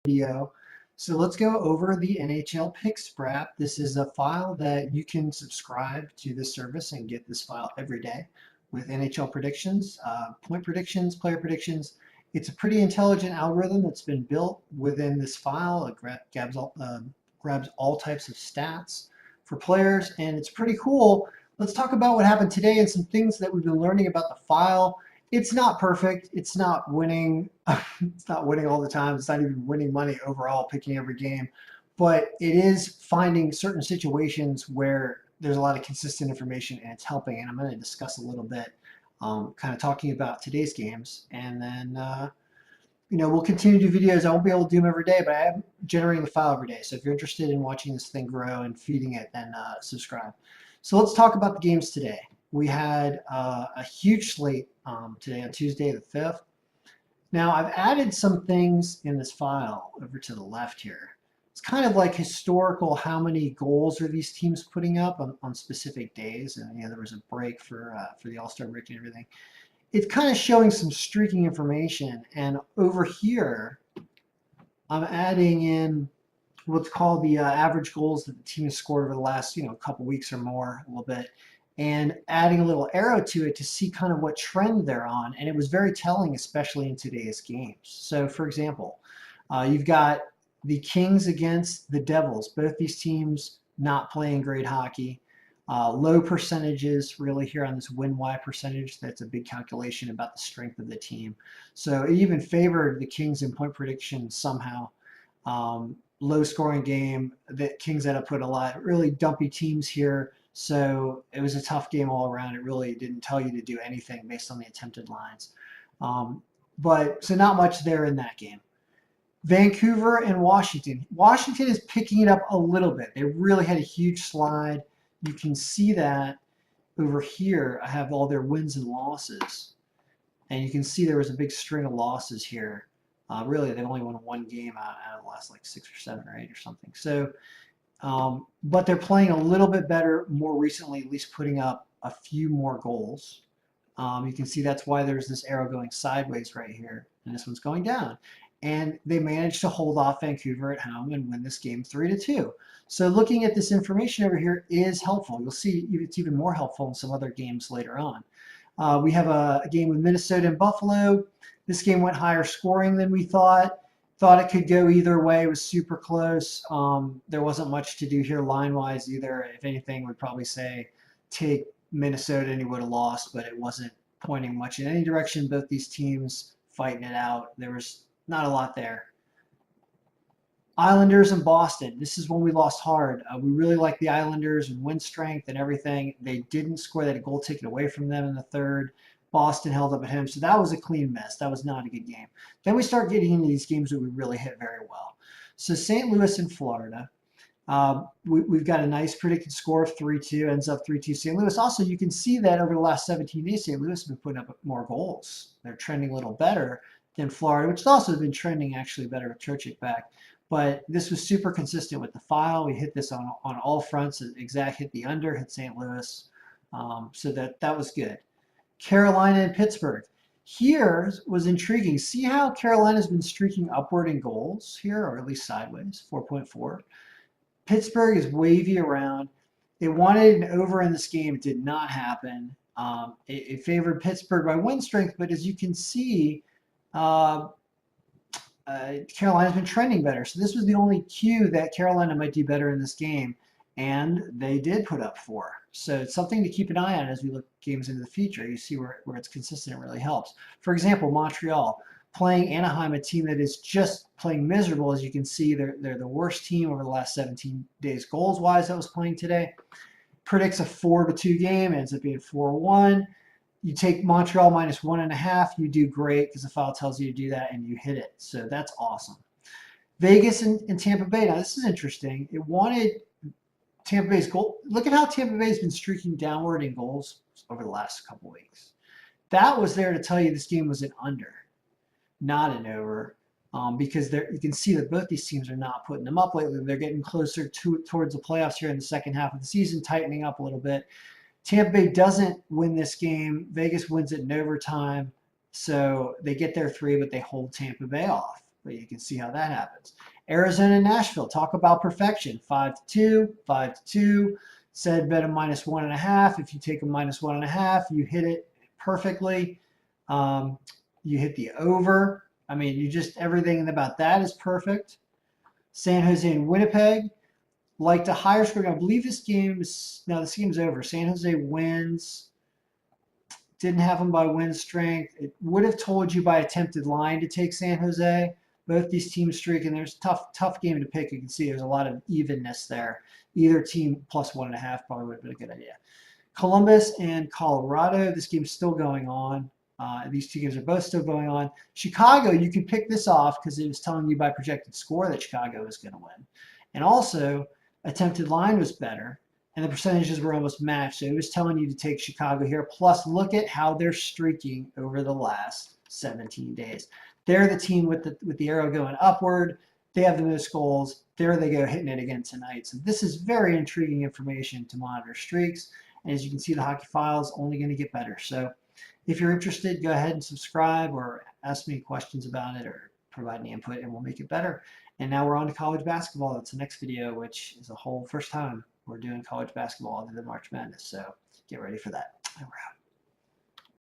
video. So let's go over the NHL pick Sprapp. This is a file that you can subscribe to this service and get this file every day with NHL predictions, point predictions, player predictions. It's a pretty intelligent algorithm that's been built within this file. It grabs all types of stats for players, and it's pretty cool. Let's talk about what happened today and some things that we've been learning about the file. It's not perfect. It's not winning. It's not winning all the time. It's not even winning money overall, picking every game. But it is finding certain situations where there's a lot of consistent information and it's helping. And I'm going to discuss a little bit, kind of talking about today's games. And then, we'll continue to do videos. I won't be able to do them every day, but I am generating the file every day. So if you're interested in watching this thing grow and feeding it, then subscribe. So let's talk about the games today. We had a huge slate today on Tuesday the 5th. Now I've added some things in this file over to the left here. It's kind of like historical, how many goals are these teams putting up on specific days, and there was a break for the All-Star break and everything. It's kind of showing some streaking information, and over here I'm adding in what's called the average goals that the team has scored over the last couple weeks or more, a little bit, and adding a little arrow to it to see kind of what trend they're on. And it was very telling, especially in today's games. So for example, you've got the Kings against the Devils. Both these teams not playing great hockey. Low percentages really here on this win-Y percentage. That's a big calculation about the strength of the team. So it even favored the Kings in point prediction somehow. Low scoring game. The Kings had to put a lot really dumpy teams here. So it was a tough game all around. It really didn't tell you to do anything based on the attempted lines. So not much there in that game. Vancouver and Washington. Washington is picking it up a little bit. They really had a huge slide. You can see that over here. I have all their wins and losses. And you can see there was a big string of losses here. Really, they've only won one game out of the last like 6 or 7 or 8 or something. So, but they're playing a little bit better more recently, at least putting up a few more goals. You can see that's why there's this arrow going sideways right here, and this one's going down. And they managed to hold off Vancouver at home and win this game 3-2. So looking at this information over here is helpful. You'll see it's even more helpful in some other games later on. We have a game with Minnesota and Buffalo. This game went higher scoring than we thought. Thought it could go either way. It was super close. There wasn't much to do here line-wise either. If anything, we'd probably say take Minnesota and he would have lost, but it wasn't pointing much in any direction. Both these teams fighting it out. There was not a lot there. Islanders and Boston. This is when we lost hard. We really like the Islanders and win strength and everything. They didn't score. They had a goal taken away from them in the third. Boston held up at home, so that was a clean mess. That was not a good game. Then we start getting into these games that we really hit very well. So St. Louis and Florida. We've got a nice predicted score of 3-2, ends up 3-2 St. Louis. Also, you can see that over the last 17 days, St. Louis has been putting up more goals. They're trending a little better than Florida, which has also been trending actually better with Trocheck back. But this was super consistent with the file. We hit this on all fronts. Exact hit the under, hit St. Louis. So that was good. Carolina and Pittsburgh. Here was intriguing. See how Carolina's been streaking upward in goals here, or at least sideways, 4.4. Pittsburgh is wavy around. They wanted an over in this game. It did not happen. It favored Pittsburgh by win strength, but as you can see, Carolina's been trending better. So this was the only cue that Carolina might do better in this game. And they did put up 4. So it's something to keep an eye on as we look games into the future. You see where it's consistent, it really helps. For example, Montreal playing Anaheim, a team that is just playing miserable. As you can see, they're the worst team over the last 17 days goals-wise that was playing today. Predicts a 4-2 game, ends up being 4-1. You take Montreal minus 1.5, you do great because the file tells you to do that and you hit it. So that's awesome. Vegas and Tampa Bay. Now this is interesting. It wanted Tampa Bay's goal. Look at how Tampa Bay's been streaking downward in goals over the last couple weeks. That was there to tell you this game was an under, not an over, because you can see that both these teams are not putting them up lately. They're getting closer towards the playoffs here in the second half of the season, tightening up a little bit. Tampa Bay doesn't win this game. Vegas wins it in overtime, so they get their 3, but they hold Tampa Bay off. but you can see how that happens. Arizona and Nashville, talk about perfection. 5-2, 5-2. Said bet a -1.5. If you take a -1.5, you hit it perfectly. You hit the over. I mean, you just, everything about that is perfect. San Jose and Winnipeg, like the higher scoring. I believe this game's over. San Jose wins. Didn't have them by win strength. It would have told you by attempted line to take San Jose. Both these teams streaking. There's a tough game to pick. You can see there's a lot of evenness there. Either team +1.5 probably would have been a good idea. Columbus and Colorado. This game's still going on. These two games are both still going on. Chicago, you could pick this off because it was telling you by projected score that Chicago was going to win. And also, attempted line was better, and the percentages were almost matched. So it was telling you to take Chicago here. Plus, look at how they're streaking over the last 17 days. They're the team with the arrow going upward. They have the most goals. There they go, hitting it again tonight. So this is very intriguing information to monitor streaks. And as you can see, the Hockey File is only going to get better. So if you're interested, go ahead and subscribe or ask me questions about it or provide any input and we'll make it better. And now we're on to college basketball. That's the next video, which is a whole first time we're doing college basketball other than March Madness. So get ready for that. And we're out.